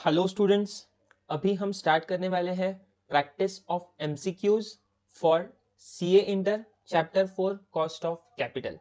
Hello students, अभी हम start करने वाले हैं practice of MCQs for CA inter chapter 4 cost of capital.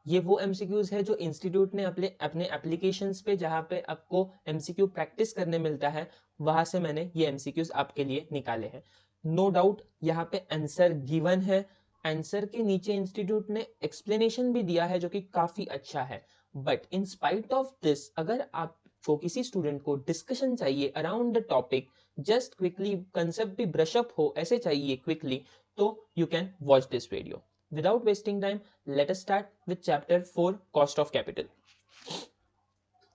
ये वो एमसीक्यूज है जो इंस्टीट्यूट ने अपने एप्लीकेशंस पे जहाँ पे आपको एमसीक्यू प्रैक्टिस करने मिलता है वहां से मैंने ये एमसीक्यूज आपके लिए निकाले हैं। नो डाउट यहाँ पे आंसर गिवन है। आंसर के नीचे इंस्टीट्यूट ने एक्सप्लेनेशन भी दिया है जो कि काफी अच्छा है। But in spite of this, अगर आप को किसी स्टूडेंट को डिस्कशन चाहिए around the topic, just quickly concept भी ब्रश अप हो ऐसे चाहिए क्विकली, तो you can watch this video. Without wasting time, let us start with chapter 4 cost of capital.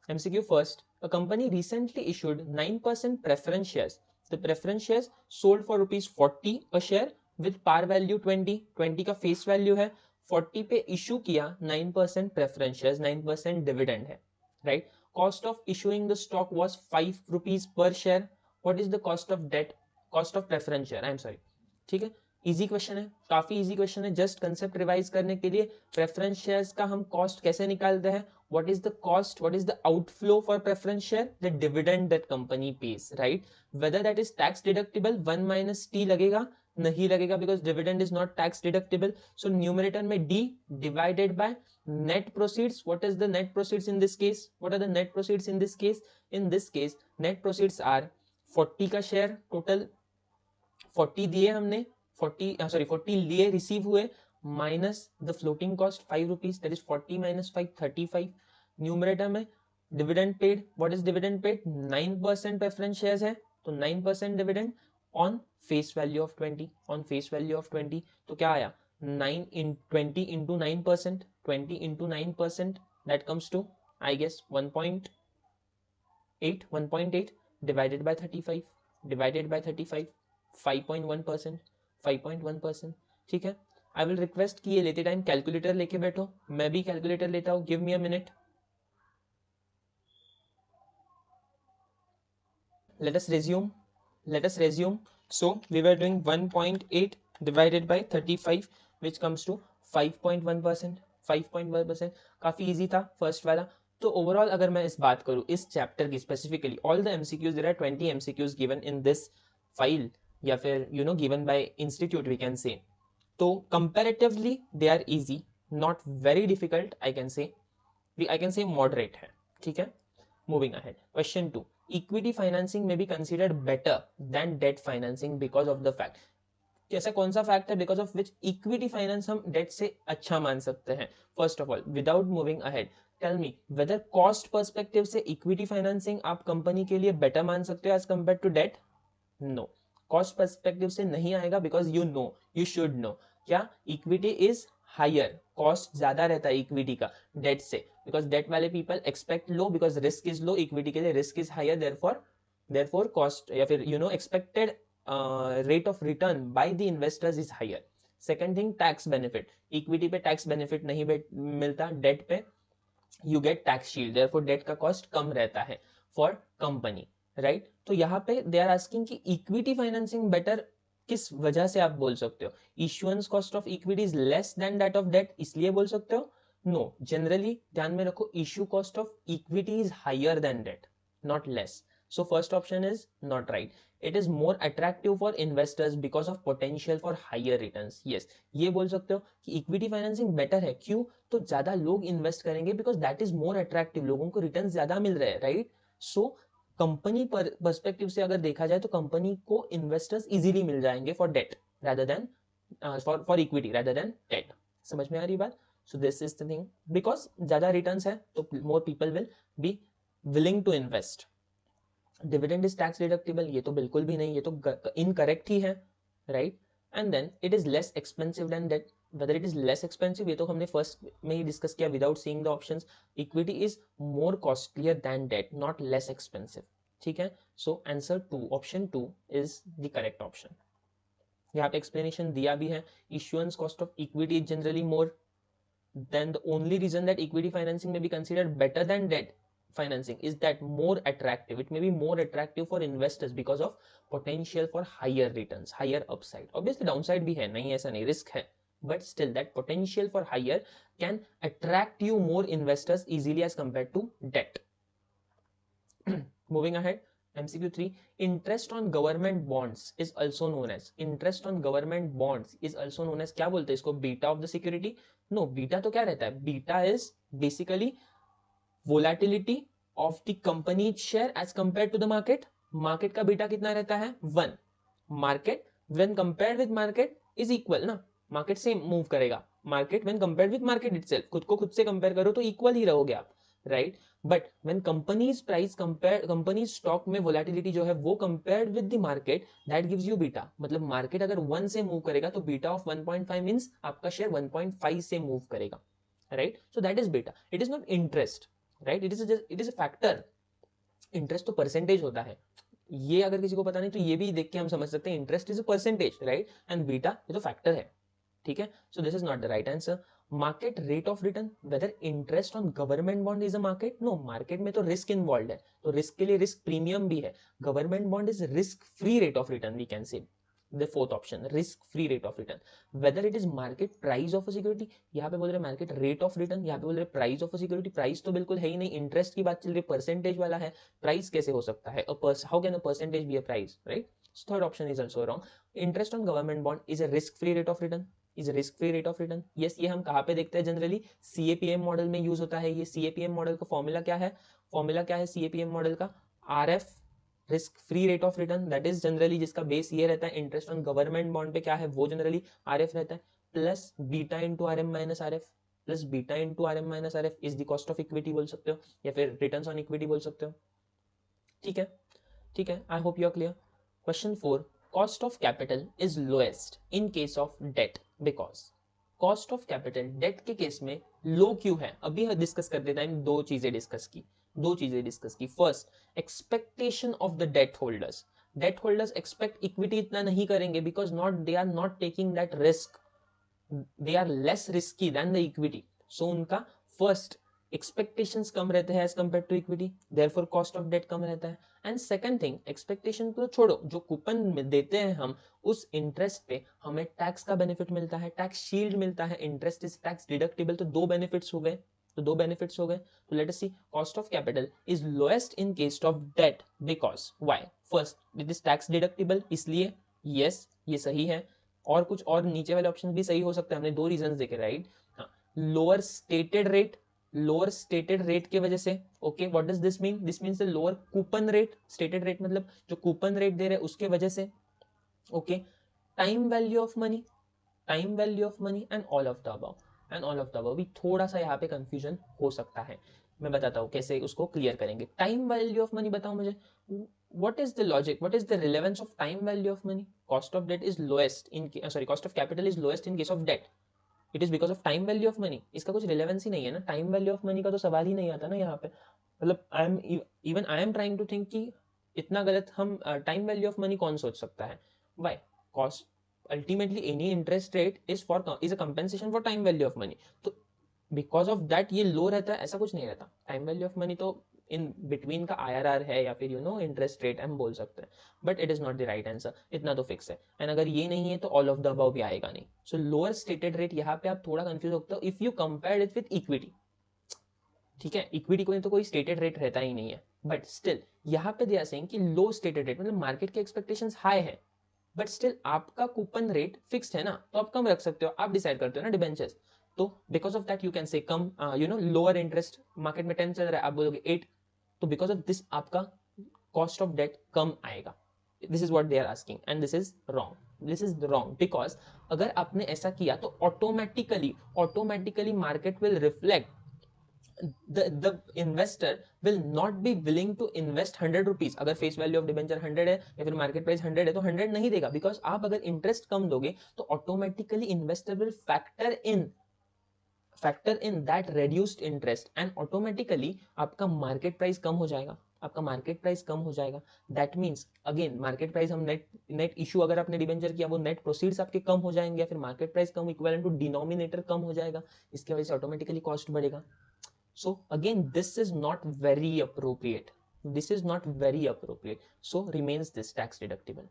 MCQ first. A company recently issued 9% preference shares. The preference shares sold for rupees 40 a share with par value 20. 20 का face value है, 40 पे issue किया 9% preference shares, 9% dividend है, right? Cost of issuing the stock was 5 rupees per share. What is the cost of debt? Cost of preference share, I am sorry. ठीक है, easy question है, काफी easy question है। Just concept revise करने के लिए preference shares का हम कॉस्ट कैसे निकालते हैं, what is the cost, what is the outflow for preference share, the dividend that company pays, right? Whether that is tax deductible, 1 minus T लगेगा, नहीं लगेगा because dividend is not tax deductible. So numerator में D divided by net proceeds. What is the net proceeds in this case? What are the net proceeds in this case? In this case net proceeds are 40 का share, total 40 दिए हमने, 40 लिए receive हुए, minus the floating cost 5 rupees, that is 40 minus 5 35। Numerator में dividend paid, what is dividend paid? 9% preference shares है तो 9% dividend on face value of 20, on face value of 20। तो क्या आया? 9 in 20 into 9%, 20 into 9%, that comes to I guess 1.8 divided by 35, divided by 35, 5.1%, 5.1%। ठीक है, I will request कि ये लेते टाइम कैलकुलेटर लेके बैठो, मैं भी कैलकुलेटर लेता हूं। Give me a minute, let us resume, let us resume. So we were doing 1.8 divided by 35 which comes to 5.1%, 5.1%। काफी इजी था फर्स्ट वाला। तो ओवरऑल अगर मैं इस बात करूं इस चैप्टर की specifically, all the MCQs, there are 20 MCQs given in this file, या फिर given by institute we can say. तो comparatively they are easy, not very difficult, I can say moderate है। ठीक है, moving ahead. Question 2. Equity financing may be considered better than debt financing because of the fact. ऐसा कौन सा fact है because of which equity finance हम debt से अच्छा मान सकते हैं? First of all, without moving ahead, tell me whether cost perspective से इक्विटी फाइनेंसिंग आप कंपनी के लिए बेटर मान सकते हो as compare to debt? No, cost perspective से नहीं आएगा बिकॉज यू शुड नो क्या इक्विटी इज हायर, कॉस्ट ज्यादा रहता है इक्विटी का डेट से, बिकॉज डेट वाले people expect low because risk is low, equity के लिए risk is higher, therefore cost या फिर expected rate of return by the investors is higher. Second thing, tax benefit, equity पे tax benefit नहीं मिलता, debt पे you get tax shield, therefore debt का cost कम रहता है फॉर कंपनी, राइट? तो यहाँ पे दे आर आस्किंग कि इक्विटी फाइनेंसिंग बेटर किस वजह से आप बोल सकते हो? Issuance cost of equity is less than that of debt, इसलिए बोल सकते हो? नो, जनरली ध्यान में रखो, issue cost of equity is higher than debt, not less. So first option is not right. It is more attractive for investors because of potential for higher returns. Yes, ये बोल सकते हो कि equity financing better है। क्यों? तो ज्यादा लोग इन्वेस्ट करेंगे because that is more attractive, लोगों को रिटर्न ज्यादा मिल रहे हैं, राइट? सो कंपनी पर पर्सपेक्टिव से अगर देखा जाए तो कंपनी को इन्वेस्टर्स इजीली मिल जाएंगे for debt rather than for equity rather than debt. समझ में आ रही बात? So this is the thing, because ज्यादा रिटर्न्स है तो more people will be willing to invest. Dividend is tax deductible, ये तो बिल्कुल भी नहीं, ये तो इनकरेक्ट ही है, right? And then it is less expensive than debt. Whether it is less expensive, ये तो हमने फर्स्ट में ही डिस्कस किया without seeing the options. Equity is more costlier than debt, not less expensive. ठीक है, so answer 2, option 2 is the correct option. यहाँ पे एक्सप्लेनेशन दिया भी है, issuance cost of equity is generally more, then the only reason that equity financing may be considered better than debt financing is that more attractive, it may be more attractive for investors because of potential for higher returns, higher upside. Obviously downside भी है, नहीं ऐसा नहीं, risk है, but still that potential for higher can attract you more investors easily as compared to debt. Moving ahead, MCQ3, interest on government bonds is also known as, interest on government bonds is also known as, क्या बोलते हैं इसको, beta of the security? No, beta तो क्या रहता है, beta is basically volatility of the company share as compare to the market. Market का beta कितना रहता है, 1. Market when compared with market is equal ना, मार्केट से मूव करेगा, market when compared with market itself, खुद को खुद से कंपेयर करो तो इक्वल ही रहोगे आप, right. But when companies price compare, companies stock में वोलेटिलिटी जो है वो compared with the market, that gives you beta. मतलब मार्केट अगर 1 से मूव करेगा तो बीटा ऑफ 1.5 मींस आपका शेयर 1.5 से मूव करेगा, right. So that is beta. It is not interest, right. It is a factor. Interest तो परसेंटेज होता है, ये अगर किसी को पता नहीं तो ये भी देख के हम समझ सकते हैं, interest is a percentage, right, and beta ये तो फैक्टर है, ठीक है. So this is not the right answer. Market rate of return, whether interest on government bond is a market? No, market में तो रिस्क इन्वॉल्व है, तो risk के लिए रिस्क प्रीमियम भी है. Government bond is risk free rate of return, we can say the fourth option, risk free rate of return. Whether it is market price of a security, यहाँ पे बोल रहे मार्केट रेट ऑफ रिटर्न, यहाँ पे बोल रहे price of a security. Price तो बिल्कुल है ही नहीं, इंटरेस्ट की बात चल रही है, परसेंटेज वाला है, प्राइस कैसे हो सकता है, how can a percentage be a price, right. Third option is also wrong. Interest on government bond is a risk free rate of return, is risk free rate of return. Yes, ये हम कहाँ पे देखते हैं, generally CAPM model में use होता है. ये CAPM मॉडल का फॉर्मूला क्या है, फॉर्मूला क्या है CAPM मॉडल का, RF, risk free rate of return. That is generally जिसका बेस ये रहता है, इंटरेस्ट ऑन गवर्नमेंट बॉन्ड पे क्या है वो जनरली RF रहता है, plus beta into RM minus RF, plus beta into RM minus RF is the cost of equity बोल सकते हो, या फिर रिटर्न्स ऑन इक्विटी बोल सकते हो, ठीक है, ठीक है. I hope you are clear. Question 4, cost of capital is lowest in case of debt because. Cost of capital debt के केस में लो क्यों है, अभी हम डिस्कस कर देते हैं. दो चीजें डिस्कस की. First, expectation of the debt holders. Debt holders expect equity इतना नहीं करेंगे because they are not taking that risk, they are less risky than the equity. So उनका फर्स्ट एक्सपेक्टेशंस कम रहते हैं as compare to equity, therefore cost of debt कम रहता है. एंड सेकंड थिंग, एक्सपेक्टेशन तो छोड़ो, जो कूपन देते हैं हम, उस इंटरेस्ट पे हमें टैक्स का बेनिफिट मिलता है, टैक्स शील्ड मिलता है, इंटरेस्ट इज टैक्स डिडक्टिबल. तो दो बेनिफिट्स हो गए, तो let us see. Cost of capital is lowest in case of debt because why. First, it is tax deductible, इसलिए यस ये सही है. और कुछ और नीचे वाले ऑप्शन भी सही हो सकते हैं, हमने दो रीजंस देखे, right. Lower stated rate, lower stated rate की वजह से. Okay, what does this mean, this means the lower coupon rate. Stated rate मतलब जो कूपन रेट दे रहे हैं उसके वजह से. Okay, time value of money, time value of money and all of the above, and all of the above. भी थोड़ा सा यहाँ पे कंफ्यूजन हो सकता है, मैं बताता हूँ कैसे उसको क्लियर करेंगे. टाइम वैल्यू ऑफ मनी बताओ मुझे, what is the logic, what is the relevance of time value of money? Cost of debt is lowest in cost of capital is lowest in case of debt. It is because of time value of money. इसका कुछ relevance ही नहीं है ना, time value of money का तो सवाल ही नहीं आता ना यहाँ पे. मतलब I am trying to think कि इतना गलत हम time value of money कौन सोच सकता है. Why? Cost, ultimately any interest rate is a compensation for time value of money. तो because of that ये low रहता है, ऐसा कुछ नहीं रहता. Time value of money तो इन बिटवीन का IRR है या फिर इंटरेस्ट रेट हम बोल सकते हैं, but it is not the right answer, इतना तो फिक्स है. एंड अगर ये नहीं है तो ऑल ऑफ द अबव भी आएगा नहीं. सो लोअर स्टेटेड रेट, यहाँ पे आप थोड़ा कंफ्यूज होते हो if you compare it with equity. ठीक है, इक्विटी को तो कोई स्टेटेड रेट रहता ही नहीं है, बट स्टिल यहाँ पे दिया सेइंग कि लो स्टेटेड रेट मतलब मार्केट के एक्सपेक्टेशंस हाई है, बट स्टिल आपका कूपन रेट फिक्स्ड है ना, तो आप कम रख सकते हो, आप डिसाइड करते हो ना डिबेंचर्स. तो because of that you can say come, lower interest, market में 10 चल रहा है, आप बोलोगे 8, तो बिकॉज ऑफ दिस आपका कॉस्ट ऑफ डेट कम आएगा. This is what they are asking and this is wrong. This is wrong because अगर आपने ऐसा किया तो automatically market will reflect, the investor will not be willing to invest 100 rupees. अगर face value of debenture 100 है या फिर market price 100 है तो 100 नहीं देगा, बिकॉज आप अगर इंटरेस्ट कम दोगे तो automatically investor will factor in that reduced interest and automatically आपका मार्केट प्राइस कम हो जाएगा, आपका मार्केट प्राइस कम हो जाएगा. That means again market price हम नेट इशू अगर आपने डिबेंचर किया वो नेट प्रोसीड्स आपके कम हो जाएंगे, या फिर मार्केट प्राइस कम इक्विवेलेंट टू डिनोमिनेटर कम हो जाएगा, इसकी वजह से ऑटोमेटिकली कॉस्ट बढ़ेगा. So again this is not very appropriate, so remains this tax deductible.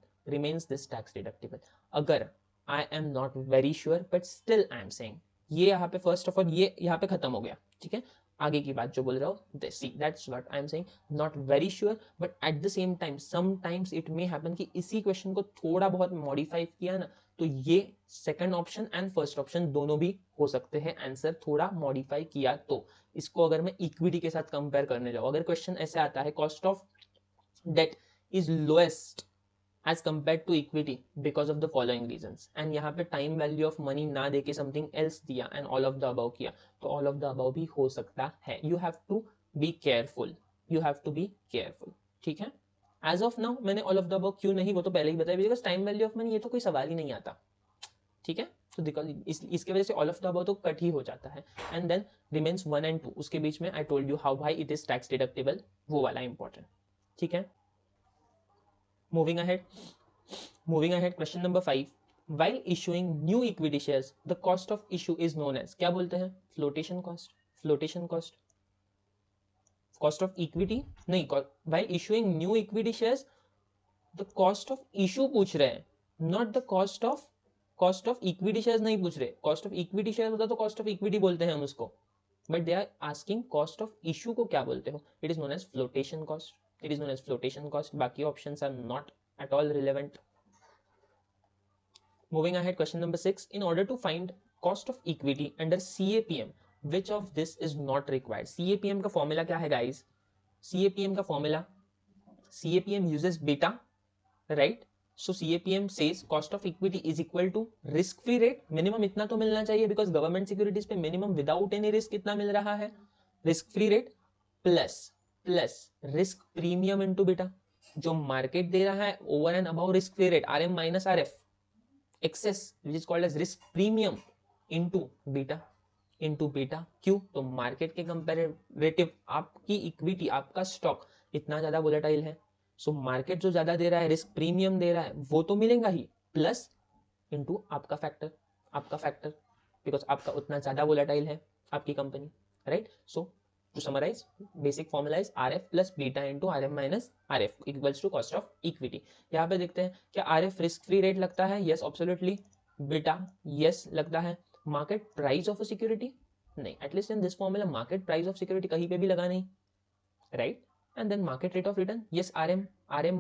अगर I am not very sure but still I am saying, ये यहाँ पे फर्स्ट ऑफ ऑल ये यहाँ पे खत्म हो गया, ठीक है. आगे की बात जो बोल रहा हो, see that's what I am saying, not very sure but at the same time sometimes it may happen कि इसी क्वेश्चन को थोड़ा बहुत मॉडिफाई किया ना, तो ये second option and first option दोनों भी हो सकते हैं आंसर थोड़ा मॉडिफाई किया तो। इसको अगर मैं इक्विटी के साथ कंपेयर करने जाऊँ, अगर क्वेश्चन ऐसे आता है cost of debt is lowest as compared to equity because of the following reasons, and यहाँ पे time value of money ना देके something else दिया and all of the above किया, तो all of the above भी हो सकता है। You have to be careful, you have to be careful, ठीक है। As of now मैंने all of the above क्यों नहीं, वो तो पहले ही बताया, because time value of money ये तो कोई सवाल ही नहीं आता, ठीक है। तो इसके वजह से all of the above तो कट ही हो जाता है, and then remains 1 and 2, उसके बीच में I told you how why it is tax deductible, वो वाला important, ठीक है। Moving ahead, question number 5. While issuing new equity shares, the cost of issue is known as, क्या बोलते हैं, flotation cost, cost of equity नहीं, while issuing new equity shares, the cost of issue पूछ रहे हैं, not the cost of equity shares नहीं पूछ रहे। cost of equity shares होता तो cost of equity बोलते हैं हम उसको, but they are asking cost of issue को क्या बोलते हो, it is known as flotation cost, बाकी options are not at all relevant. Moving ahead, question number 6. In order to find cost of equity under CAPM, which of this is not required? CAPM का formula क्या है guys? CAPM का formula, CAPM uses beta, right? So CAPM says cost of equity is equal to risk free rate, minimum इतना तो मिलना चाहिए because government securities पे minimum without any risk कितना मिल रहा है, risk free rate plus risk premium into beta, जो market दे रहा है over and above risk free rate, RM minus RF, excess which is called as risk premium into beta, क्यों, तो market के comparative आपकी इक्विटी, आपका स्टॉक इतना ज्यादा वोलेटाइल है, सो मार्केट जो ज्यादा दे रहा है, रिस्क प्रीमियम दे रहा है, वो तो मिलेगा ही, प्लस इनटू आपका फैक्टर बिकॉज आपका उतना ज्यादा वोलेटाइल है आपकी company, right. So to summarize, basic formula is RF plus beta into RM minus RF equals to cost of equity. यहाँ पे देखते हैं क्या RF risk free rate लगता है, yes absolutely, beta yes लगता है, market price of a security नहीं, at least in this formula market price of security कहीं पे भी लगा नहीं, right, and then market rate of return yes, RM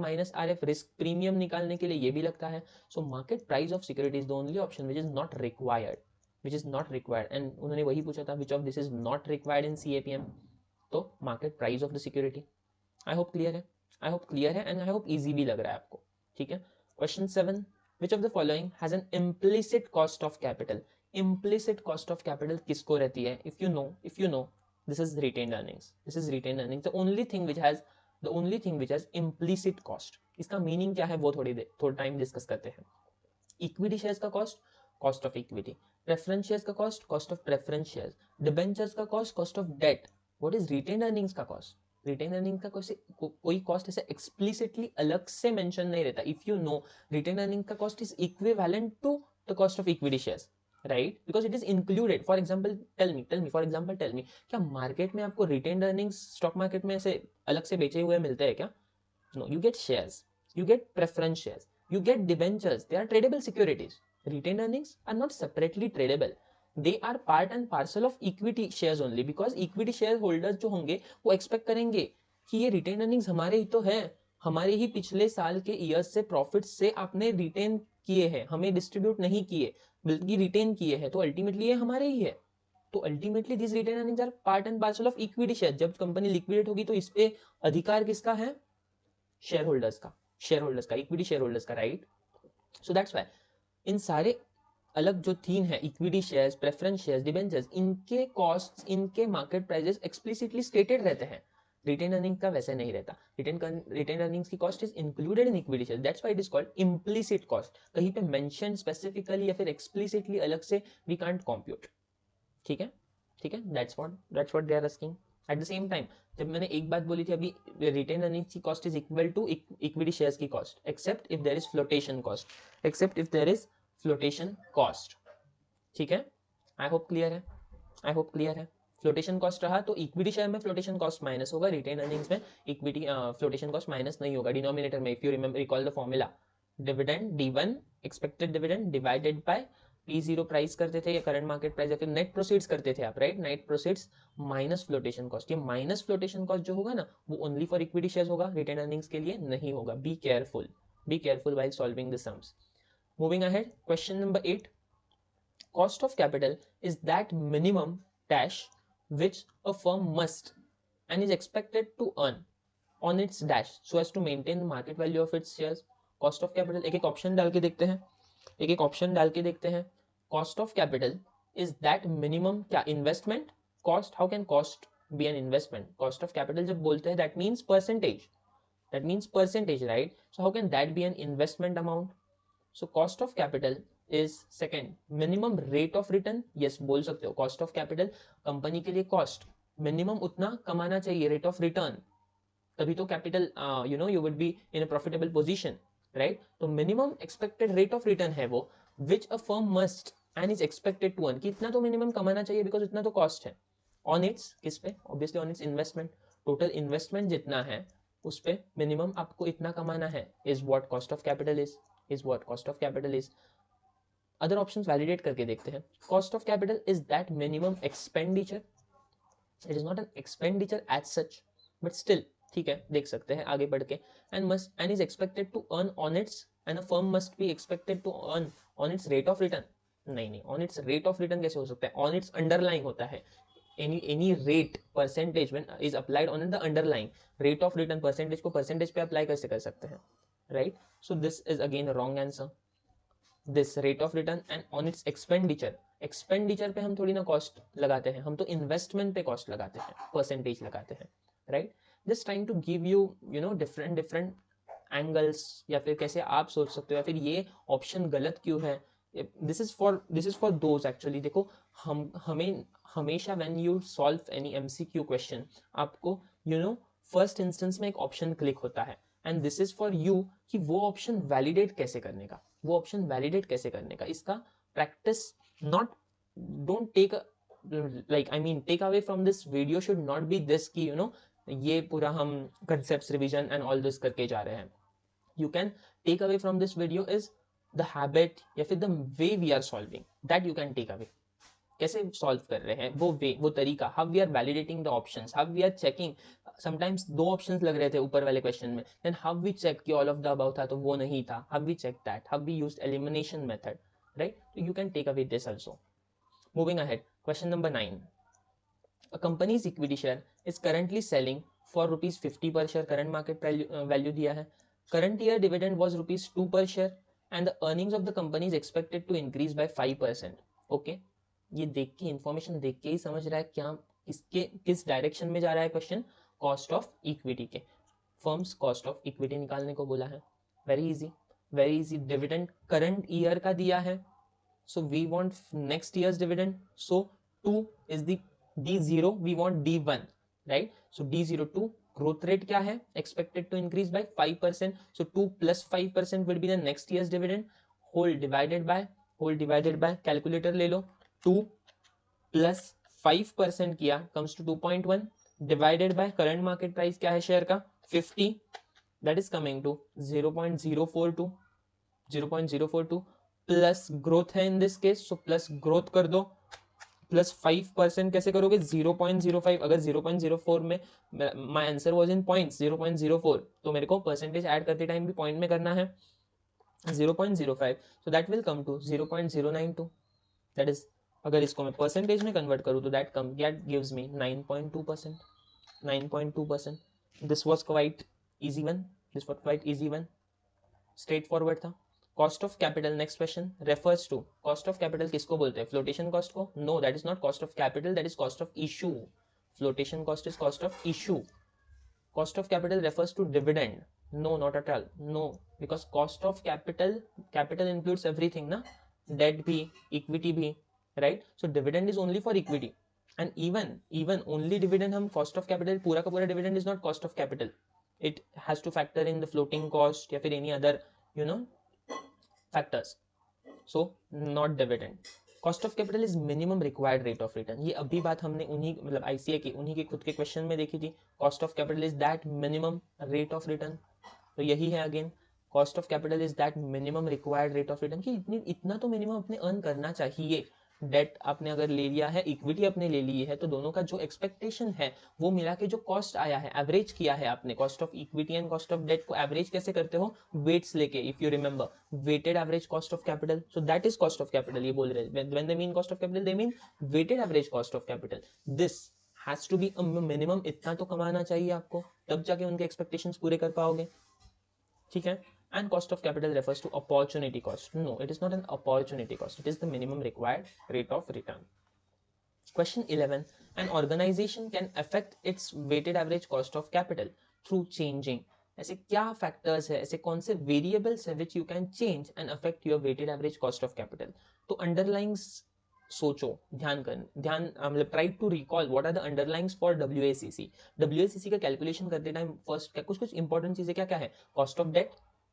minus RF risk premium निकालने के लिए ये भी लगता है, so market price of security is the only option which is not required, and उन्होंने वही पूछा था which of this is not required in CAPM, तो market price of the security. I hope clear है एंड आई होप इजी भी लग रहा है आपको, ठीक है। Question 7, which of the following has an implicit cost of capital. Implicit cost of capital किसको रहती है, if you no this is retained earnings, the only thing which has implicit cost. इसका मीनिंग क्या है वो थोड़ा टाइम डिस्कस करते हैं। इक्विटी शेयर्स का cost of equity, preference shares का cost of preference shares, debentures का cost of debt. What is retained earnings का कॉस्ट, रिटेन अर्निंग का कोई कॉस्ट ऐसे एक्सप्लिसिटली अलग से मेंशन नहीं रहता। If you know retained earning का cost is equivalent to the cost of equity shares, right, because it is included. For example tell me क्या मार्केट में आपको रिटेन अर्निंग्स स्टॉक मार्केट में ऐसे अलग से बेचे हुए मिलते हैं क्या? No, you get shares, you get preference shares, you get debentures, they are tradable securities. Retained earnings are not separately tradable, they are part and parcel of equity shares only, because equity share holders जो होंगे वो expect करेंगे कि ये retained earnings हमारे ही तो है, हमारे ही पिछले साल के ईयर्स से प्रॉफिट से आपने रिटेन किए हैं, हमें डिस्ट्रीब्यूट नहीं किए बल्कि रिटेन किए हैं, तो अल्टीमेटली ये हमारे ही है। तो ultimately this retained earnings are part and parcel of equity share. जब कंपनी लिक्विडेट होगी तो इस पे अधिकार किसका है? शेयर होल्डर्स का, इक्विटी शेयर होल्डर्स का, राइट। सो दैट्स व्हाई इन सारे अलग जो तीन है, equity shares, preference shares, debentures, इनके कॉस्ट्स, इनके मार्केट प्राइसेस एक्सप्लिसिटली स्टेटेड रहते हैं। रिटेन अर्निंग का वैसे नहीं रहता। रिटेन अर्निंग्स की cost is included in equity share, that's why it is called implicit cost. कहीं पे मेंशन स्पेसिफिकली या फिर एक्सप्लिसिटली अलग से वी कांट कंप्यूट, ठीक है, that's what they are asking. At the same time जब मैंने एक बात बोली थी अभी, रिटेन अर्निंग्स की cost is equal to equity shares की cost, except if there is floatation cost, ठीक है। आई होप क्लियर है। फ्लोटेशन कॉस्ट रहा तो इक्विटी शेयर में फ्लोटेशन कॉस्ट माइनस होगा, रिटेन अर्निंग्स में इक्विटी फ्लोटेशन कॉस्ट माइनस नहीं होगा। डिनोमिनेटर में if you recall the formula, dividend D1 expected dividend divided by P0 price करते थे या करंट मार्केट प्राइस या फिर नेट प्रोसीड्स करते थे आप, right, net proceeds minus flotation cost. ये माइनस फ्लोटेशन कॉस्ट जो होगा ना वो ओनली फॉर इक्विटी शेयर्स होगा, रिटेन अर्निंग्स के लिए नहीं होगा। Be careful while solving the sums. Moving ahead, question number 8, cost of capital is that minimum dash which a firm must and is expected to earn on its dash so as to maintain the market value of its shares. Cost of capital, एक एक option डाल के देखते हैं, एक एक option डाल के देखते हैं। Cost of capital is that minimum, क्या investment cost, how can cost be an investment? Cost of capital जब बोलते हैं that means percentage, right? So how can that be an investment amount? So cost of capital is second, minimum rate of return, yes बोल सकते हो। cost of capital company के लिए cost minimum उतना कमाना चाहिए, rate of return, तभी तो capital you would be in a profitable position, right? तो minimum expected rate of return है वो which a firm must and is expected to earn, कि इतना तो minimum कमाना चाहिए because इतना तो cost है on its, किस पे? obviously on its investment, total investment जितना है उस पे minimum आपको इतना कमाना है is what cost of capital is। Other options validate करके देखते हैं। Cost of capital is that minimum expenditure, it is not an expenditure as such but still ठीक है, देख सकते हैं आगे बढ़ के। And is expected to earn on its, and a firm must be expected to earn on its rate of return. नहीं, on its rate of return कैसे हो सकता है? ऑन इट्स अंडरलाइन होता है, any rate percentage when is applied on the underlying rate of return, percentage को percentage पे apply कैसे कर सकते हैं, right? So this is again a wrong answer, this rate of return and on its expenditure पे हम थोड़ी ना कॉस्ट लगाते हैं, हम तो इन्वेस्टमेंट पे कॉस्ट लगाते हैं, परसेंटेज लगाते हैं, right? Just trying to give you different angles, या फिर कैसे आप सोच सकते हो, या फिर ये ऑप्शन गलत क्यों है। This is for those actually. देखो हमें हमेशा when you solve any MCQ question आपको फर्स्ट इंस्टेंस में एक ऑप्शन क्लिक होता है, and this is for you कि वो ऑप्शन वैलिडेट कैसे करने का, इसका practice. Not don't take take away from this video should not be this कि ये पूरा हम concepts revision and all this करके जा रहे हैं। You can take away from this video is the habit या फिर the way we are solving, that you can take away. कैसे सॉल्व कर रहे हैं वो वे, वो तरीका, how we are validating the options, how we are checking. Sometimes 2 options लग रहे थे ऊपर वाले क्वेश्चन में, देन हाउ वी चेक कि ऑल ऑफ द अबव था तो वो नहीं था, how we check that, how we used elimination method, right? तो you can take away this also. Moving ahead, question number 9, a company's equity share is currently selling for ₹50 per share, current market value दिया है, current year dividend was ₹2 per share and the earnings of the company is expected to increase by 5%. okay, ये देख के, information देख के ही समझ रहा है क्या इसके किस डायरेक्शन में जा रहा है क्वेश्चन। कॉस्ट ऑफ इक्विटी के, फर्म्स कॉस्ट ऑफ इक्विटी निकालने को बोला है। Very easy. Dividend current year का दिया है, so we want next year's dividend, so 2 is the D0, we want D1, right? So D0 2, growth rate क्या है? Expected to increase by 5%, so 2 plus 5% will be the next year's dividend, whole divided by calculator ले लो, 2 plus 5% किया comes to 2.1 divided by current market price क्या है share का? 50, that is coming to 0.042 plus growth है in this case, so plus growth कर दो, plus 5% कैसे करोगे? 0.05, अगर 0.04 में my answer was in points 0.04, तो मेरे को परसेंटेज ऐड करते टाइम भी पॉइंट में करना है 0.05, so that will come to 0.092, that is, अगर इसको मैं परसेंटेज में कन्वर्ट करूँ तो that gives me 9.2%। This was quite easy one, straight forward था। Cost of capital, next question, refers to, cost of capital किसको बोलते हैं? फ्लोटेशन कॉस्ट को? No, that is not cost of capital, that is cost of issue. Flotation cost is cost of issue. Cost of capital refers to dividend? No, not at all, no, because cost of capital includes everything ना, debt भी, equity भी, right? So dividend is only for equity, and even only dividend हम cost of capital, पूरा का पूरा dividend is not cost of capital, it has to factor in the floating cost या फिर any other factors, so not dividend. cost of capital is minimum required rate of return, ये अभी बात हमने उन्हीं मतलब ICA की उन्हीं के खुद के क्वेश्चन में देखी थी। cost of capital is that minimum rate of return, तो यही है again cost of capital is that minimum required rate of return, कि इतना तो मिनिमम अपने अर्न करना चाहिए। डेट आपने अगर ले लिया है, इक्विटी आपने ले ली है, तो दोनों का जो एक्सपेक्टेशन है वो मिला के जो कॉस्ट आया है, एवरेज किया है आपने, cost of equity and cost of debt को एवरेज कैसे करते हो, वेट्स लेके, if you remember weighted average cost of capital, so that is cost of capital. ये बोल रहे हैं when they mean cost of capital, they mean weighted average cost of capital. This has to be minimum, इतना तो कमाना चाहिए आपको, तब जाके उनके एक्सपेक्टेशंस पूरे कर पाओगे, ठीक है। And cost of capital refers to opportunity cost. No, it is not an opportunity cost. It is the minimum required rate of return. Question 11. An organization can affect its weighted average cost of capital through changing. ऐसे क्या factors है, ऐसे कौन से variables है which you can change and affect your weighted average cost of capital. तो underlying सोचो, ध्यान मतलब try to recall what are the underlyings for WACC. WACC का कैलकुलेशन करते टाइम फर्स्ट कुछ इंपॉर्टेंट चीजें क्या क्या है, cost of debt,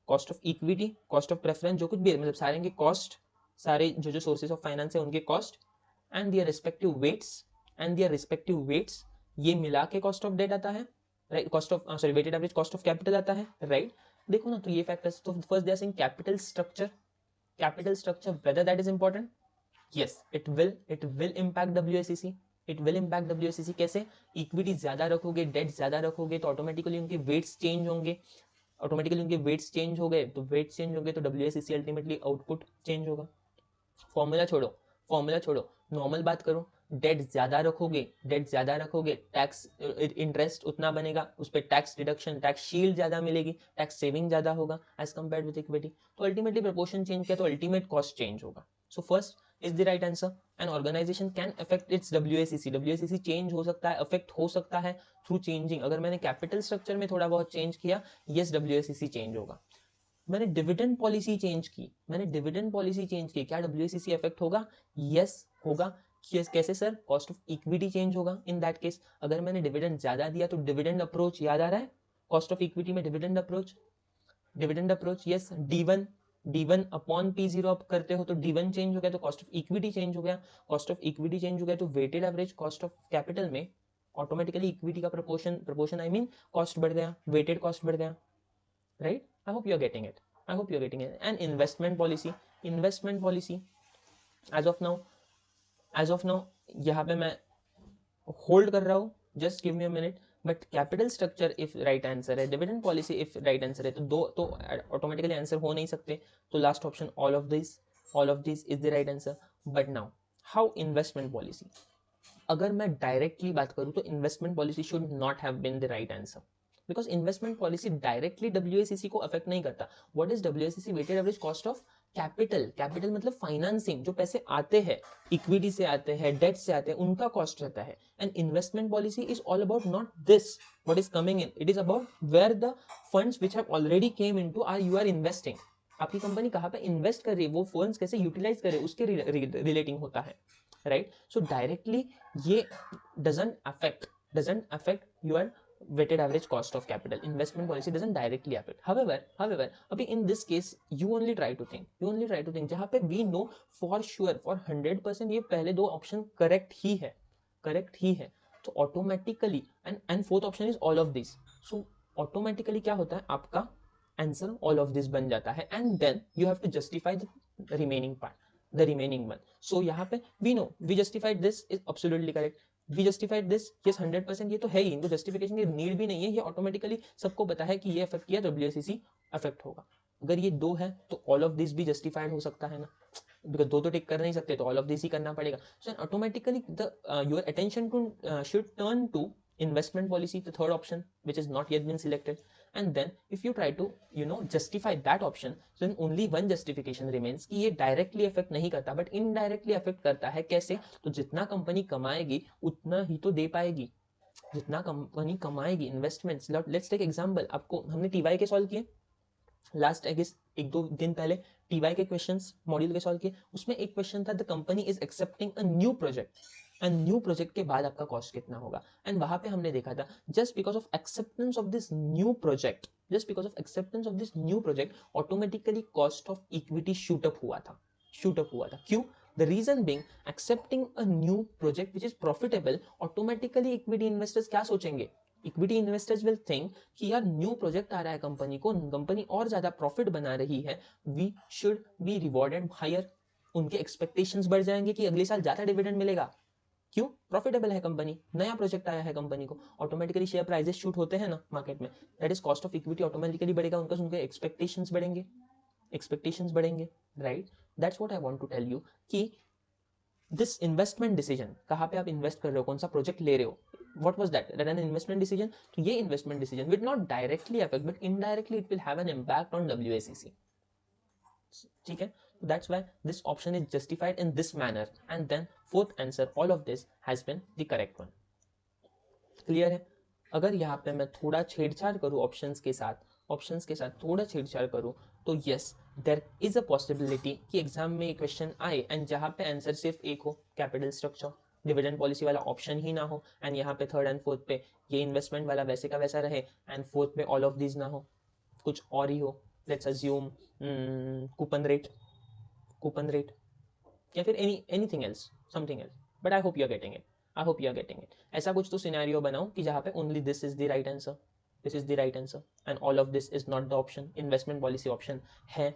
cost of equity, cost of preference, जो कुछ भी है, मतलब सारे के कॉस्ट, सारे जो सोर्सेज ऑफ फाइनेंस है उनके cost and their respective weights, ये मिला के कॉस्ट ऑफ डेट आता है, right, cost of sorry weighted average cost of capital आता है, राइट। देखो ना, तो ये फैक्टर्स, तो first they are saying capital structure whether that is important, yes it will impact WACC, it will impact WACC. कैसे, इक्विटी ज्यादा रखोगे, डेट ज्यादा रखोगे, तो ऑटोमेटिकली उनके वेट्स चेंज होंगे, ऑटोमेटिकली उनके वेट्स चेंज हो गए, तो वेट्स चेंज हो गए तो डब्ल्यूएसीसी अल्टीमेटली आउटपुट चेंज होगा। फॉर्मूला छोड़ो, नॉर्मल बात करो, डेट ज्यादा रखोगे, टैक्स इंटरेस्ट उतना बनेगा, उस पर टैक्स डिडक्शन, टैक्स शील्ड ज्यादा मिलेगी, टैक्स सेविंग ज्यादा होगा एज कंपेयर्ड विद इक्विटी, तो अल्टीमेटली प्रोपोर्शन चेंज किया तो अल्टीमेट कॉस्ट चेंज होगा। So first is the right answer. An organization can affect its WACC change हो सकता है, अफेक्ट हो सकता है थ्रू चेंजिंग। अगर मैंने कैपिटल स्ट्रक्चर में थोड़ा बहुत चेंज किया, यस डब्ल्यूएसीसी चेंज होगा। मैंने डिविडेंड पॉलिसी चेंज की, क्या डब्ल्यूएसीसी इफेक्ट होगा, यस होगा। कैसे sir, cost of equity change होगा इन दैट केस। अगर मैंने डिविडेंड ज्यादा दिया तो डिविडेंड अप्रोच याद आ रहा है, कॉस्ट ऑफ इक्विटी में dividend approach, yes D1 upon P0 आप करते हो तो D1 चेंज हो गया, तो कॉस्ट ऑफ इक्विटी चेंज हो गया, तो weighted average cost of capital में ऑटोमेटिकली इक्विटी का प्रोपोर्शन आई मीन कॉस्ट बढ़ गया, वेटेड कॉस्ट बढ़ गया, right. I hope you are getting it. And investment policy as of now यहाँ पे मैं होल्ड कर रहा हूँ, just give me a minute. But capital structure if right answer है, dividend policy if right answer है, तो दो तो ऑटोमेटिकली आंसर हो नहीं सकते, तो last option all of this is the right answer. But now how investment policy, अगर मैं डायरेक्टली बात करूं तो investment policy should not have been the right answer, because investment policy directly WACC को अफेक्ट नहीं करता। What is WACC, weighted average cost of capital मतलब financing, जो पैसे आते हैं, इक्विटी से आते हैं, डेट से आते हैं, उनका कॉस्ट रहता है। And investment policy is all about not this what is coming in, it is about where the funds which have already came into are you are investing. आपकी कंपनी कहाँ पे इन्वेस्ट कर रही है, वो फंड्स कैसे यूटिलाइज करे, उसके रिलेटिंग होता है, राइट। सो डायरेक्टली ये doesn't affect your weighted average cost of capital. Investment policy doesn't directly affect. However, abhi in this case you only try to think जहाँ पे we know for sure for 100% ये पहले दो option correct ही है, तो automatically and fourth option is all of this, so automatically क्या होता है, आपका आंसर ऑल ऑफ दिस बन जाता है, and then you have to justify the remaining part, the remaining one. So यहाँ पे we know we justified this is absolutely correct, we justified this yes 100%, ये तो है ही, इनको justification की नीड भी नहीं है, ये ऑटोमेटिकली सबको पता है कि ये अफेक्ट किया डब्ल्यूएसीसी अफेक्ट होगा। अगर ये दो है तो ऑल ऑफ दिस भी जस्टिफाइड हो सकता है ना, बिकॉज दो तो टिक कर नहीं सकते, तो ऑल ऑफ दिस ही करना पड़ेगा। So automatically the your attention to should turn to investment policy, the third option which is not yet been selected, and then if you try to justify that option, then only one justification remains कि ये directly affect नहीं करता but indirectly affect करता है। कैसे, तो जितना company कमाएगी उतना ही तो दे पाएगी, जितना कंपनी कमाएगी इन्वेस्टमेंट्स। लेट्स टेक एग्जांपल, आपको हमने टीवाई के सॉल्व किए लास्ट आई गेस एक दो दिन पहले, टीवाई के क्वेश्चंस मॉड्यूल के सॉल्व किए, उसमें एक क्वेश्चन था the company is accepting a new project, and new project के बाद आपका कॉस्ट कितना होगा, एंड वहां पे हमने देखा था just because of acceptance of this new project, automatically cost of equity shoot up हुआ था। क्यों? The reason being, accepting a new project which is profitable, automatically equity investors क्या सोचेंगे, इक्विटी इन्वेस्टर्स विल थिंक कि यार न्यू प्रोजेक्ट आ रहा है company को, कंपनी और ज्यादा प्रॉफिट बना रही है, we should be rewarded higher. उनके एक्सपेक्टेशंस बढ़ जाएंगे कि अगले साल ज्यादा डिविडेंड मिलेगा। क्यों? प्रॉफिटेबल है कंपनी, नया प्रोजेक्ट आया है कंपनी को, ऑटोमेटिकली शेयर प्राइसेस शूट होते हैं ना मार्केट में, that is cost of equity automatically बढ़ेगा, उनके एक्सपेक्टेशंस बढ़ेंगे, right. That's what I want to tell you कि दिस इन्वेस्टमेंट डिसीजन, कहाँ पे आप इन्वेस्ट कर रहे हो, कौन सा प्रोजेक्ट ले रहे हो, what was that an investment decision. तो ये investment decision will not directly affect but indirectly it will have an impact on WACC, ठीक है। That's why this option is justified in this manner, and then fourth answer, all of this has been the correct one. Clear है? अगर यहाँ पे मैं थोड़ा छेड़छाड़ करूँ ऑप्शंस के साथ थोड़ा छेड़छाड़ करूँ, तो yes there is a possibility कि एग्जाम में एक क्वेश्चन आए एंड जहाँ पे आंसर सिर्फ एक हो, कैपिटल स्ट्रक्चर, डिविडेंड पॉलिसी वाला ऑप्शन ही ना हो, एंड यहाँ पे थर्ड एंड फोर्थ पे ये इन्वेस्टमेंट वाला वैसे का वैसा रहे, एंड फोर्थ पे ऑल ऑफ दीज ना हो, कुछ और ही हो, लेट्स अज्यूम कूपन रेट या फिर anything else, something else, but I hope you are getting it. ऐसा कुछ तो सिनेरियो बनाओ कि जहाँ पे only this is the right answer, and all of this is not the option, investment policy option है,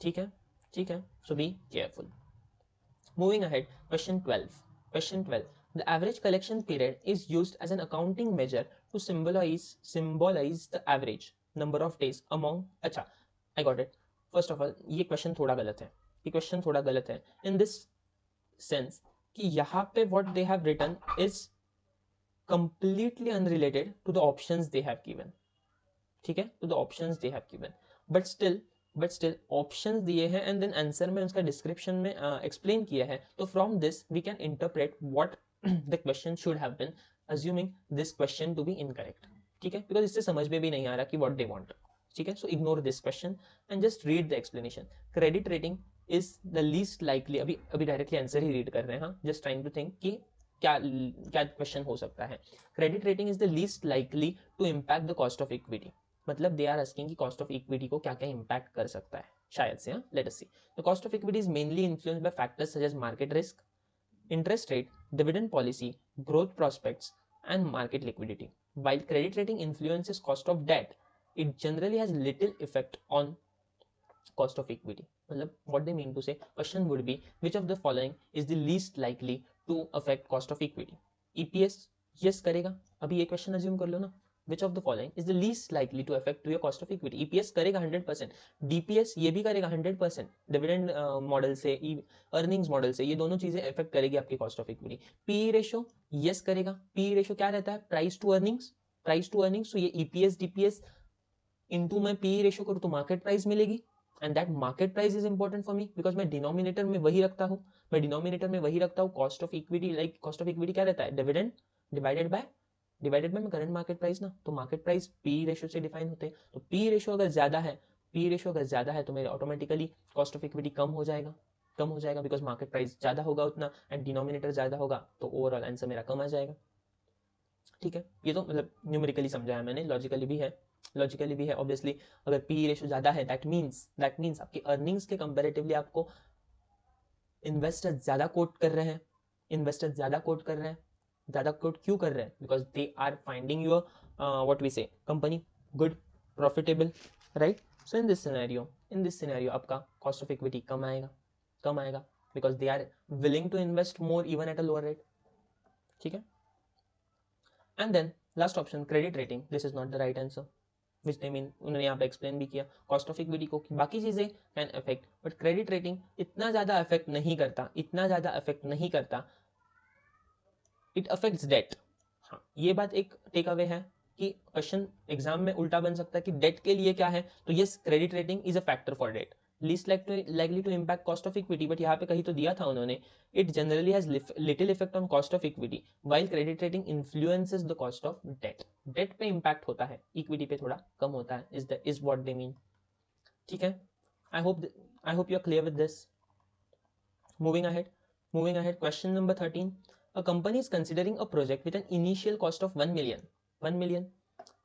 ठीक है। So be careful. Moving ahead, question 12, the average collection period is used as an accounting measure to symbolize the average number of days among, अच्छा I got it। First of all ये question थोड़ा गलत है in this sense कि यहाँ पे what they have written is completely unrelated to the options they have given, ठीक है, to the options they have given, but still options दिए हैं एंड देन आंसर में उसका डिस्क्रिप्शन में एक्सप्लेन किया है, तो from this we can interpret what the question should have been, assuming this question to be incorrect, ठीक है, बिकॉज इससे समझ में भी नहीं आ रहा कि व्हाट दे वांट, ठीक है। So ignore this question and just read the explanation. Credit rating is the least likely, अभी डायरेक्टली आंसर ही रीड कर रहे हैं, जस्ट ट्राइंग टू थिंक कि क्या क्वेश्चन हो सकता है। Credit rating is the least likely to impact the cost of equity, मतलब दे आर आस्किंग कि कॉस्ट ऑफ इक्विटी को क्या क्या इंपैक्ट कर सकता है, शायद से। Let us see. The cost of equity is mainly influenced by factors such as market risk, interest rate, dividend policy, growth prospects, and market liquidity. While credit rating influences cost of debt, it generally has little effect on cost of equity. मतलब what they mean to say, question would be which of the following is the least likely to affect cost of equity? EPS yes करेगा, अभी ये question assume कर लो ना, which of the following is the least likely to affect to your cost of equity? EPS करेगा 100%, DPS ये भी करेगा 100%, dividend model से, अर्निंग्स मॉडल से, ये दोनों चीजें इफेक्ट करेगी आपकी cost of equity. PE ratio yes करेगा, पीई रेशो क्या रहता है, प्राइस टू अर्निंग्स, तो ये EPS DPS इनटू मैं पीई रेशो करूँ तो मार्केट प्राइस मिलेगी, and that market price is important for me because मैं डिनोमिनेटर में वही रखता हूँ, cost of equity, like cost of equity क्या रहता है, dividend divided by current market price ना, तो मार्केट प्राइस पी रेशियो से डिफाइन होते हैं, तो पी रेशियो अगर ज्यादा है तो मेरे ऑटोमेटिकली कॉस्ट ऑफ इक्विटी कम हो जाएगा बिकॉज मार्केट प्राइस ज्यादा होगा उतना, एंड डिनोमिनेटर ज्यादा होगा, तो ओवरऑल आंसर मेरा कम आ जाएगा, ठीक है। ये तो मतलब न्यूमेरिकली समझाया मैंने, लॉजिकली भी है ऑब्वियसली। अगर पी रेशियो ज्यादा है दैट मीन्स आपकी अर्निंग्स के कंपैरेटिवली आपको इन्वेस्टर ज्यादा कोट कर रहे हैं, ज्यादा कोट क्यों कर रहे हैं, because they are finding your what we say company good, profitable, right. So in this scenario आपका कॉस्ट ऑफ इक्विटी कम आएगा because they are willing to invest more even at a lower rate, ठीक है। And then last option credit rating, this is not the right answer, which they mean उन्होंने यहाँ पे explain भी किया, cost of equity को बाकी चीजें can affect but credit rating इतना ज्यादा अफेक्ट नहीं करता, इट अफेक्ट्स डेट। हाँ, ये बात एक टेक अवे है कि क्वेश्चन एग्जाम में उल्टा बन सकता है कि डेट के लिए क्या है, तो yes credit rating is a factor for debt, least likely to impact cost of equity, but यहाँ पे कहीं तो दिया था उन्होंने, it generally has little effect on cost of equity while credit rating influences the cost of debt पे impact होता है, इक्विटी पे थोड़ा कम होता है, इज व्हाट दे मीन, ठीक है। I hope you are clear with this. Moving ahead, question number 13, a company is considering a project with an initial cost of 1 million.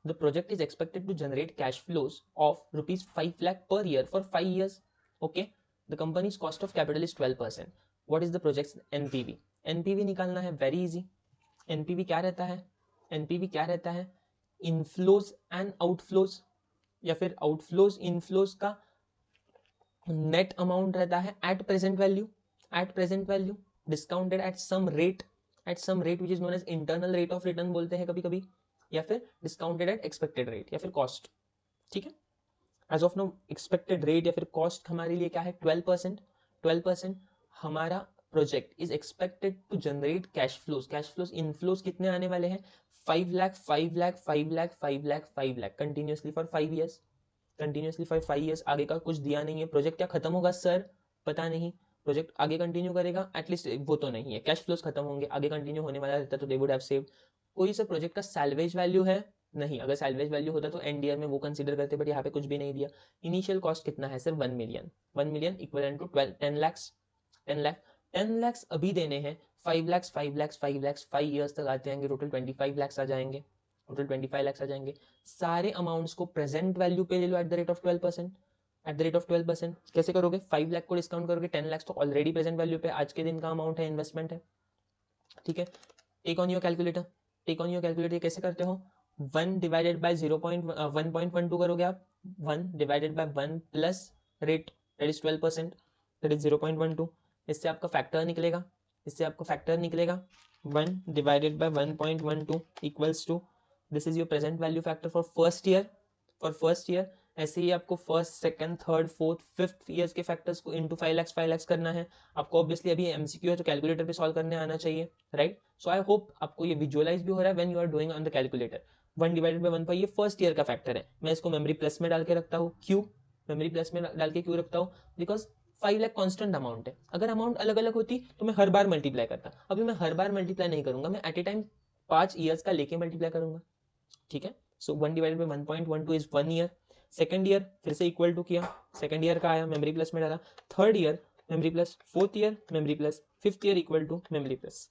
The project is expected to generate cash flows of rupees 5 lakh per year for 5 years. Okay, the company's cost of capital is 12%. What is the project's NPV? NPV निकालना है, very easy. NPV क्या रहता है, NPV क्या रहता है, inflows and outflows या फिर आउटफ्लोज इनफ्लोज का नेट अमाउंट रहता है at present value, at present value discounted at some rate which is known as internal rate of return बोलते हैं कभी कभी, या फिर डिस्काउंटेड एट एक्सपेक्टेड रेट या फिर कॉस्ट। ठीक है, as of no expected rate या फिर कॉस्ट हमारे लिए क्या है 12%। 12% हमारा project is expected to generate cash flows inflows कितने आने वाले हैं 5 lakh 5 lakh 5 lakh 5 lakh 5 lakh continuously for 5 years, continuously for 5 years. आगे का कुछ दिया नहीं है, प्रोजेक्ट क्या खत्म होगा सर पता नहीं, प्रोजेक्ट आगे कंटिन्यू करेगा एटलीस्ट वो तो नहीं है, कैश फ्लोज खत्म होंगे, आगे कंटिन्यू होने वाला रहता तो दे वुड हैव सेव्ड। कोई सा प्रोजेक्ट का सैल्वेज वैल्यू है नहीं, अगर सैल्वेज वैल्यू होता तो एंड ईयर में वो कंसीडर करते, बट यहाँ पे कुछ भी नहीं दिया। इनिशियल कॉस्ट कितना है sir 1 million, 1 million equal to 10 lakhs, 10 lakh, 10 lakhs अभी देने हैं, 5 लैक्स 5 लैक्स 5 लैक्स 5 ईयर्स तक आते जाएंगे, टोटल 25 लैक्स आ जाएंगे, टोटल 25 लैक्स आ जाएंगे। सारे अमाउंट्स को प्रेजेंट वैल्यू पे ले लो at the rate of 12%, at the rate of 12%। कैसे करोगे, 5 लाख को डिस्काउंट करोगे, 10 लाख तो ऑलरेडी प्रेजेंट वैल्यू पे आज के दिन का अमाउंट है, इन्वेस्टमेंट है। ठीक है, take on your calculator, take on your calculator, कैसे करते हो 1 डिवाइडेड बाय 1.12 करोगे आप, 1 divided by 1 plus rate that is 12%, that is 0.12। इससे आपका फैक्टर निकलेगा, इससे आपका फैक्टर निकलेगा 1 divided by 1.12 equals to, this is your present value factor for first year, for first year. ऐसे ही आपको first second third fourth fifth years के फैक्टर्स को इनटू 5 लाख करना है आपको। ऑब्वियसली अभी एमसीक्यू है तो कैलकुलेटर पे सॉल्व करने आना चाहिए, राइट। सो आई होप आपको ये विजुअलाइज भी हो रहा है when you are doing on the calculator. 1 divided by 1 पर ये फर्स्ट ईयर का फैक्टर है, मैं इसको मेमोरी प्लस में डाल के रखता हूँ। क्यों मेमोरी प्लस में डाल के क्यों रखता हूँ, बिकॉज 5 लाख कॉन्स्टेंट अमाउंट है, अगर अमाउंट अलग अलग होती तो मैं हर बार मल्टीप्लाई करता, अभी मैं हर बार मल्टीप्लाई नहीं करूंगा, मैं एट ए टाइम 5 ईयर्स का लेके मल्टीप्लाई करूंगा। ठीक है, so 1 divided by 1.12 is 1 year. Second year फिर से इक्वल टू किया, सेकंड ईयर का आया मेमोरी प्लस में डाला, third year memory plus, fourth year memory plus, fifth year equal to memory plus,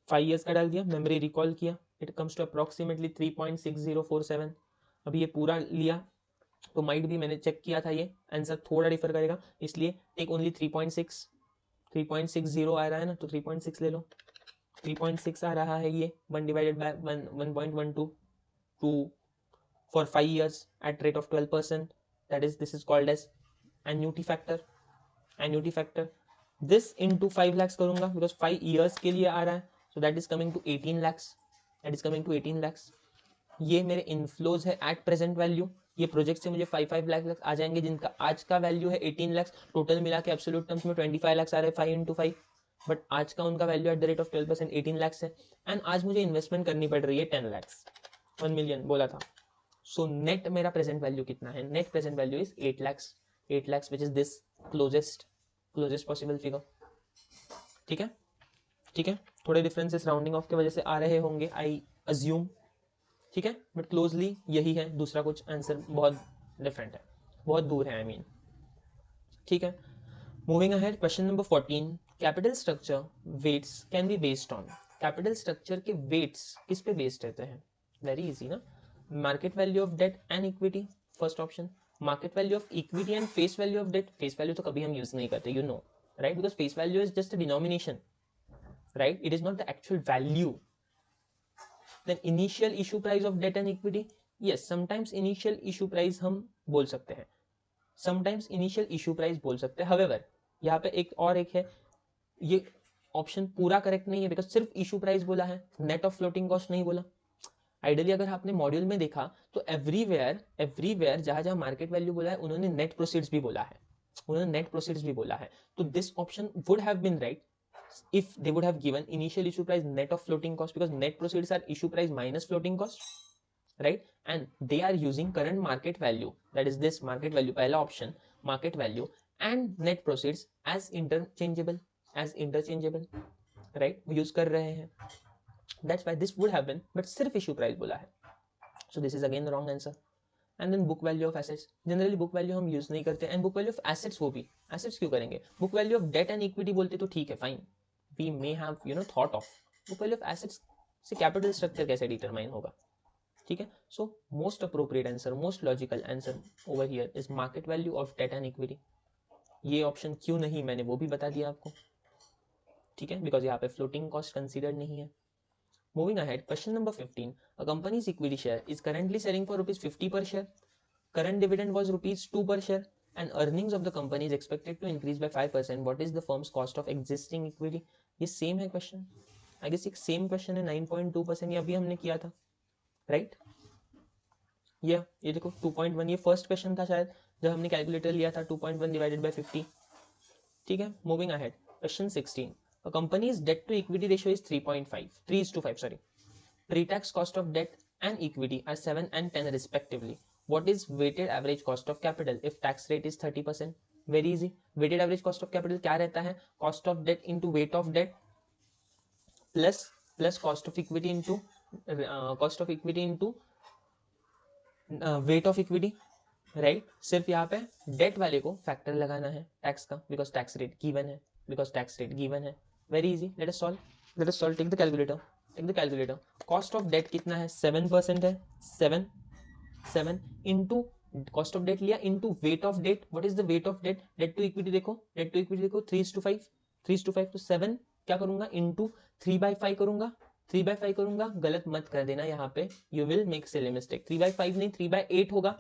5 years का डाल दिया, मेमोरी रिकॉल किया, इट कम्स टू अप्रोक्सीमेटली 3.6047। अभी ये पूरा लिया तो माइट भी मैंने चेक किया था ये आंसर थोड़ा डिफर करेगा, इसलिए टेक ओनली 3.6, 3.60 आ रहा है ना तो 3.6 ले लो, 3.6 आ रहा है ये 1 divided by 1.12 to for 5 years at rate of 12%, that is this is called as annuity factor, annuity factor। this into 5 lakhs करूंगा because 5 years के लिए आ रहा है, so that is coming to 18 lakhs, that is coming to 18 lakhs। ये मेरे inflows है at present value, ये project से मुझे 5 लाख आ जाएंगे जिनका आज का वैल्यू है 18 लाख, टोटल मिला के एब्सोल्यूट टर्म्स में 25 लाख आ रहे हैं 5 into 5, बट आज का उनका value eight the rate of 12% 18 lakh है, एंड आज मुझे इन्वेस्टमेंट करनी पड़ रही है 10 लाख, 1 मिलियन बोला था। सो नेट मेरा प्रेजेंट वैल्यू कितना है, net present value is 8 lakhs, 8 lakhs which is this closest possible figure. ठीक है, ठीक है, थोड़े डिफरेंसेस राउंडिंग ऑफ की वजह से आ रहे होंगे आई अज्यूम, ठीक है, बट क्लोजली यही है, दूसरा कुछ आंसर बहुत डिफरेंट है, बहुत दूर है आई मीन। ठीक है, moving ahead, question number 14, capital structure weights can be based on, capital structure के वेट्स किस पे बेस्ड रहते हैं, वेरी इजी ना, market value of debt and equity, first option, market value of equity and face value of debt, face value तो कभी हम use नहीं करते, you know, right, because face value is just a denomination, right, it is not the actual value। then initial issue price of debt and equity, yes sometimes initial issue price हम बोल सकते हैं, sometimes initial issue price बोल सकते हैं, however यहाँ पे एक है, ये ऑप्शन पूरा करेक्ट नहीं है बिकॉज सिर्फ इशू प्राइस बोला है, नेट ऑफ फ्लोटिंग कॉस्ट नहीं बोला। आइडियली अगर आपने मॉड्यूल में देखा तो एवरीवेयर जहां जहां मार्केट वैल्यू बोला है उन्होंने नेट प्रोसीड्स भी बोला है, उन्होंने नेट प्रोसीड्स भी बोला है, तो this option would have been right if they would have given initial issue price net of floating cost, because net proceeds are issue price minus floating cost, right, and they are using current market value, that is this market value, पहला option market value and net proceeds as interchangeable, right, use कर रहे हैं, that's why this would have been, but सिर्फ issue price बोला है, so this is again the wrong answer। and then book value of assets, generally book value हम use नहीं करते, and book value of assets, वो भी assets क्यों करेंगे, book value of debt and equity बोलते तो ठीक है fine, we may have thought of, book value of assets से capital structure कैसे determine होगा, ठीक है। so most appropriate answer, most logical answer over here is market value of debt and equity। ये ऑप्शन क्यों नहीं मैंने वो भी बता दिया आपको, ठीक है, बिकॉज यहाँ पे फ्लोटिंग कॉस्ट कंसिडर्ड नहीं है। Moving ahead, question number 15. A company's equity share is currently selling for rupees 50 per share. Current dividend was rupees 2 per share and earnings of the company is expected to increase by 5%. What is the firm's cost of existing equity? ये same है question, I guess एक same question है 9.2%, ये अभी हमने किया था, right? ये देखो 2.1, ये फर्स्ट क्वेश्चन था शायद जब हमने कैलकुलेटर लिया था, 2.1 डिवाइडेड बाय 50, ठीक है. Moving ahead, question 16. A company's debt to equity ratio is 3:5, sorry. Pre-tax cost of debt and equity are 7 and 10 respectively. What is weighted average cost of capital if tax rate is 30%? Very easy. Weighted average cost of capital क्या रहता है? Cost of debt into weight of debt plus cost of equity into weight of equity, right? सिर्फ यहाँ पे date वाले को factor लगाना है टैक्स का, बिकॉज टैक्स रेट गिवन है. Very easy. Let us solve. Take the calculator. Cost of debt कितना है? 7% है. 7 इनटू कॉस्ट ऑफ डेट लिया into weight of debt. What is the weight of debt? Debt to equity देखो 3:5. तो 7 क्या करूंगा? Into 3/5 करूंगा. गलत मत कर देना यहाँ पे, you will make silly mistake. 3/5 नहीं, 3/8 होगा.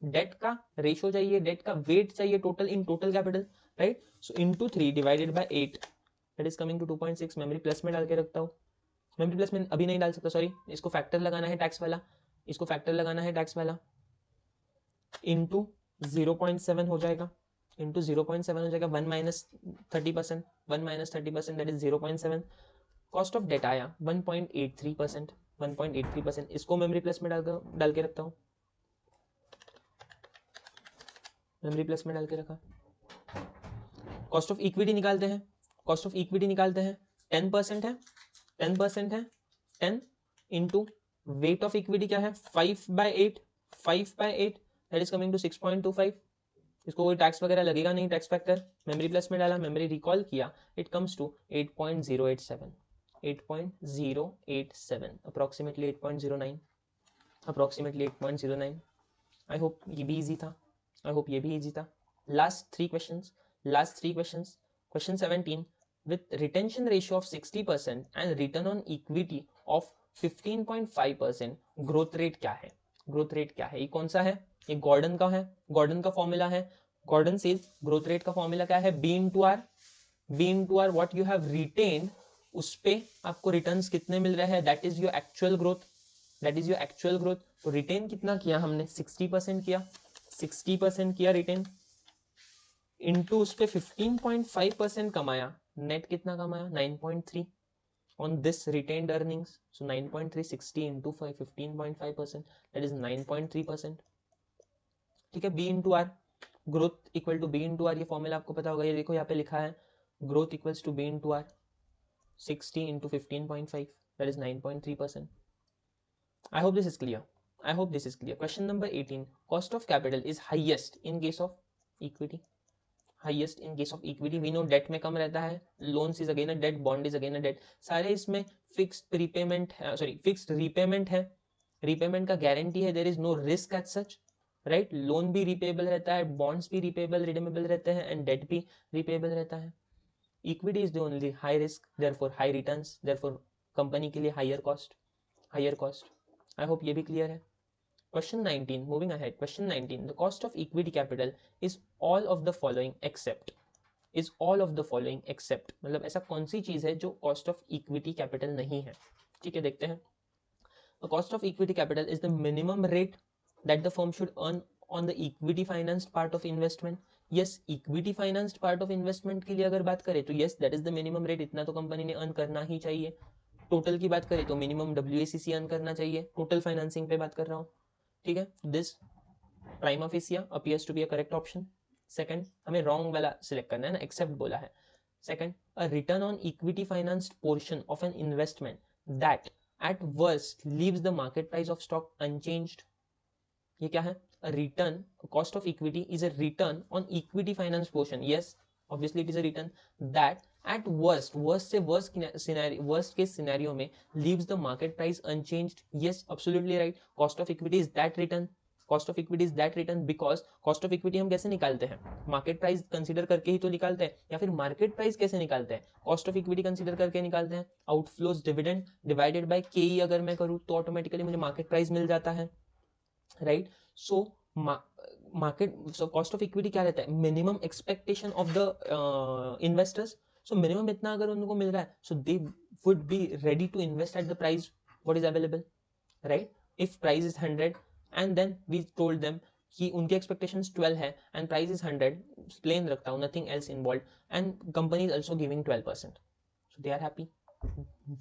डेट का रेशो चाहिए, डेट का वेट चाहिए total in total capital, right? So into 3 divided by 8, that is coming to 2.6. Memory plus में डाल के रखता हूँ. मेमोरी प्लस में अभी नहीं डाल सकता, सॉरी. इसको फैक्टर लगाना है टैक्स वाला. इनटू 0.7 हो जाएगा. 1 minus 30%. That is 0.7. Cost of debt आया 1.83%. इसको मेमोरी प्लस में डाल के रखता हूँ. मेमोरी प्लस में डाल के रखा. कॉस्ट ऑफ इक्विटी निकालते हैं. 10% है. 10 इंटू वेट ऑफ इक्विटी क्या है? 5/8. That is coming to 6.25. इसको कोई टैक्स वगैरह लगेगा नहीं, टैक्स फैक्टर. मेमोरी प्लस में डाला, मेमोरी रिकॉल किया, it comes to 8.087. Approximately 8.09. I hope ये भी इजी था. Last three questions. Question 17. With retention ratio of 60% and return on equity of 15.5%, growth rate क्या है? ये कौन सा है? ये गॉर्डन का फॉर्मूला है. गॉर्डन सेज ग्रोथ रेट का फॉर्मूला क्या है? B into R. What you have retained, उस पे आपको रिटर्न्स कितने मिल रहे हैं, that is your actual growth. तो रिटेन कितना किया हमने? 60% किया रिटेन, इनटू उस पे 15.5% कमाया. नेट कितना कमाया? 9.3 on this retained earnings. So 9.3 60 into 15.5%, that is 9.3%. ठीक है. B into R, growth equal to B into R. ये फॉर्मूला आपको पता होगा. ये देखो यहाँ पे लिखा है, growth equals to B into R. 60 into 15.5, that is 9.3%. I hope this is clear. Question number 18. Cost of capital is highest in case of equity. We know debt में कम रहता है. Loans is again a debt, bond is again a debt. सारे इसमें fixed repayment है. Repayment का guarantee है. There is no risk as such, right? Loan भी repayable रहता है, bonds भी redeemable रहते हैं, and debt भी repayable रहता है. Equity is the only high risk, therefore high returns, therefore company के लिए higher cost. I hope ये भी clear है. Question 19. Moving ahead. Question 19. The cost of equity capital is all of the following except. मतलब ऐसा कौन सी चीज है जो cost of equity capital नहीं है? ठीक है, देखते हैं. The cost of equity capital is the minimum rate that the firm should earn on the equity financed part of investment. Yes, equity financed part of investment के लिए अगर बात करें तो yes, that is the minimum rate. इतना तो company ने earn करना ही चाहिए. टोटल की बात करें तो मिनिमम WACC earn करना चाहिए. टोटल फाइनेंसिंग पे बात कर रहा हूँ. ठीक है. This prima facie appears to be a correct option. Second, हमें रॉन्ग वाला सिलेक्ट करना है ना, एक्सेप्ट बोला है. Second, a return on equity financed portion of an investment that at worst leaves the market price of stock unchanged. ये क्या है? A return, cost of equity is a return on equity finance portion. Yes, obviously it is a return that at worst case scenario में leaves the market price unchanged. Yes, absolutely right. Cost of equity is that return. Cost of equity is that return because cost of equity हम कैसे निकालते हैं, market price consider करके ही तो निकालते हैं, या फिर मार्केट प्राइस कैसे निकालते हैं, कॉस्ट ऑफ इक्विटी कंसीडर करके निकालते हैं। आउटफ्लोज डिविडेंड डिवाइडेड बाय के अगर मैं करूँ तो ऑटोमेटिकली मुझे मार्केट प्राइस मिल जाता है, right. So market, so cost of equity क्या रहता है, minimum expectation of the investors. So minimum इतना अगर उनको मिल रहा है, so they would be ready to invest at the price what is available, right. If price is 100 and then we told them कि उनकी एक्सपेक्टेशंस 12 है एंड प्राइस इज 100, प्लेन रखता हूँ, nothing else involve, and company is also giving 12%, so they are happy.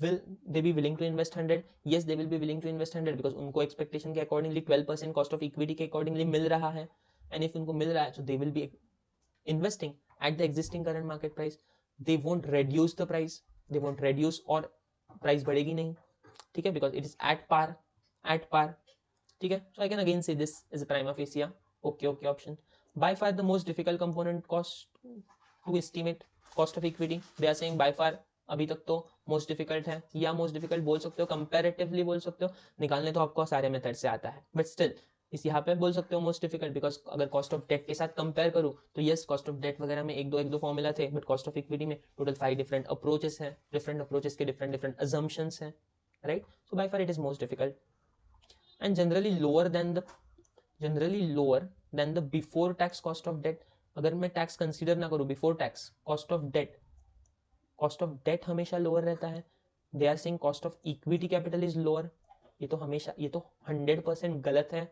Will they be willing to invest 100? Yes, they will be willing to invest 100 because उनको expectation के accordingly 12% cost of equity के accordingly मिल रहा है, and if उनको मिल रहा है so they will be investing at the existing current market price. They won't reduce the price, they won't reduce, और price बढ़ेगी नहीं, ठीक है, because it is at par, ठीक है। So I can again say this is a prima facie okay option. By far the most difficult component cost to estimate cost of equity, they are saying by far अभी तक तो most difficult है, या most difficult बोल सकते हो, comparatively बोल सकते हो, निकालने तो आपको सारे मेथड से आता है, बट स्टिल इस यहाँ पे बोल सकते हो मोस्ट डिफिकल्ट बिकॉज अगर कॉस्ट ऑफ डेट के साथ कंपेयर करूँ तो यस कॉस्ट ऑफ डेट वगैरह में एक दो फॉर्मूला थे, बट कॉस्ट ऑफ इक्विटी में टोटल 5 डिफरेंट अप्रोचेस हैं, डिफरेंट अप्रोचेस के डिफरेंट अजम्पशंस हैं, right. So by far it is most difficult and generally lower than the before tax cost of debt. अगर मैं टैक्स कंसीडर ना करूँ, before tax cost of debt हमेशा लोअर रहता है। They are saying cost of equity capital is lower, ये तो 100% गलत है,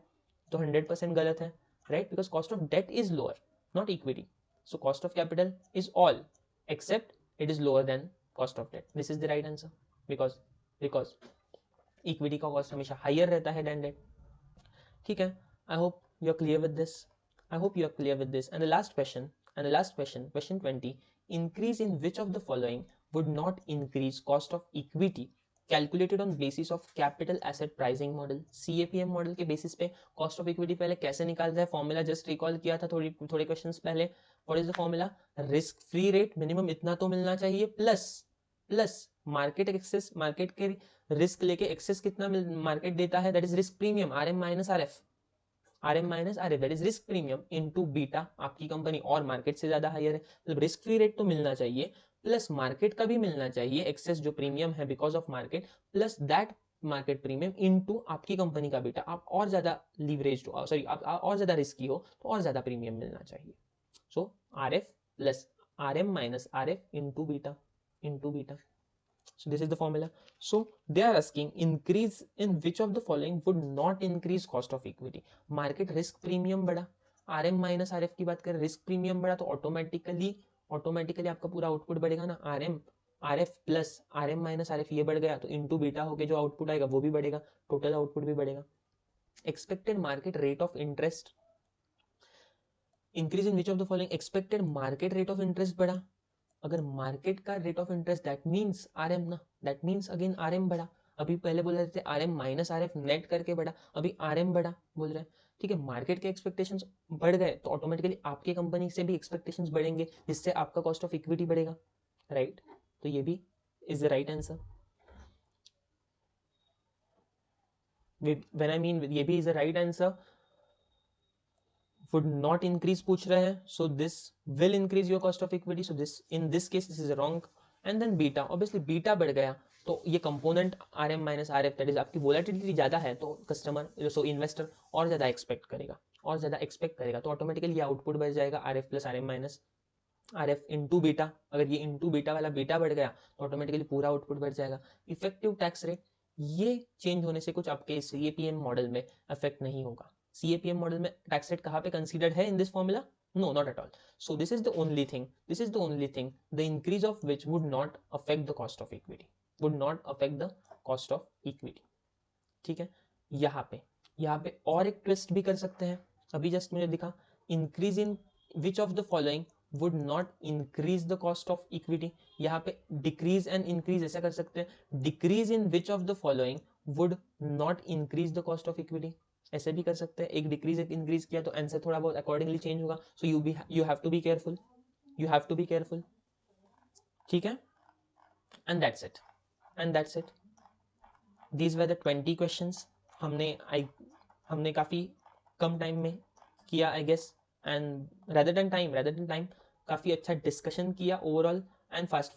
तो 100% गलत है, right, because cost of debt is lower not equity, so cost of capital is all except it is lower than cost of debt, this is the right answer, because equity का cost हमेशा higher रहता है than debt, ठीक है। I hope you are clear with this, and the last question, question 20, increase in which of the following would not increase cost of equity calculated on basis of capital asset pricing model। CAPM model के basis पे cost of equity पहले कैसे निकालता है, formula just recall किया था थोड़े questions पहले। What is the formula, risk free rate minimum इतना तो मिलना चाहिए, प्लस मार्केट एक्सेस, मार्केट के रिस्क लेके एक्सेस कितना मार्केट देता है, that is risk premium, RM minus RF, that is risk premium into beta, आपकी कंपनी और मार्केट से ज्यादा हायर है, मतलब रिस्क फ्री रेट तो मिलना चाहिए, प्लस मार्केट का भी मिलना चाहिए एक्सेस जो प्रीमियम है because of market, plus that market premium into आपकी कंपनी का बीटा, आप और ज्यादा लीवरेज हो, सॉरी आप और ज्यादा रिस्की हो तो और ज्यादा प्रीमियम मिलना चाहिए। सो RF plus RM minus RF into beta, so this is the formula. So they are asking increase in which of the following would not increase cost of equity। Market risk premium बढ़ा, RM minus RF की बात करें, risk premium बढ़ा तो automatically आपका पूरा output बढ़ेगा ना, RF plus RM minus RF ये बढ़ गया तो इनटू बीटा होके जो आउटपुट आएगा वो भी बढ़ेगा, टोटल आउटपुट भी बढ़ेगा। Expected market rate of interest, increase in which of the following, expected market rate of interest बढ़ा, अगर मार्केट का rate of interest that means RM ना, दैट मींस अगेन RM बढ़ा, अभी पहले बोल रहे थे RM माइनस RF नेट करके बढ़ा, अभी RM बढ़ा बोल रहे हैं, ठीक है। मार्केट के एक्सपेक्टेशंस बढ़ गए तो ऑटोमेटिकली आपकी कंपनी से भी एक्सपेक्टेशंस बढ़ेंगे, जिससे आपका कॉस्ट ऑफ इक्विटी बढ़ेगा, राइट। तो ये भी is the right answer, when I mean ये भी is the right answer. would not increase पूछ रहे हैं, so this will increase your cost of equity, so this in this case this is wrong। and then beta, obviously beta बढ़ गया तो ये component RM minus RF, that is आपकी volatility ज्यादा है तो कस्टमर सो इन्वेस्टर और ज्यादा एक्सपेक्ट करेगा, तो ऑटोमेटिकली ये आउटपुट बढ़ जाएगा RF plus RM minus RF into beta, अगर ये इनटू बीटा वाला बीटा बढ़ गया तो ऑटोमेटिकली पूरा आउटपुट बढ़ जाएगा। इफेक्टिव टैक्स रेट, ये चेंज होने से कुछ आपके CAPM मॉडल में अफेक्ट नहीं होगा। CAPM मॉडल में टैक्स रेट कहाँ पे कंसीडर्ड है in this formula, no not at all. So this is the only thing the increase of which would not affect the cost of equity, ठीक है। यहाँ पे और एक ट्विस्ट भी कर सकते हैं, अभी जस्ट मुझे दिखा, increase in which of the following would not increase the cost of equity, यहाँ पे decrease and increase ऐसा कर सकते हैं, decrease in which of the following would not increase the cost of equity, ऐसे भी कर सकते हैं, एक डिक्रीज एक इंक्रीज किया तो आंसर थोड़ा बहुत अकॉर्डिंगली चेंज होगा, so you have to be careful, ठीक है। And that's it these were the 20 questions. हमने काफी कम टाइम में किया I guess, and rather than time काफ़ी अच्छा डिस्कशन किया ओवरऑल एंड फास्ट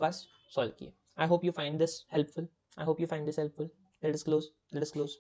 सॉल्व किया. I hope you find this helpful. Let us close.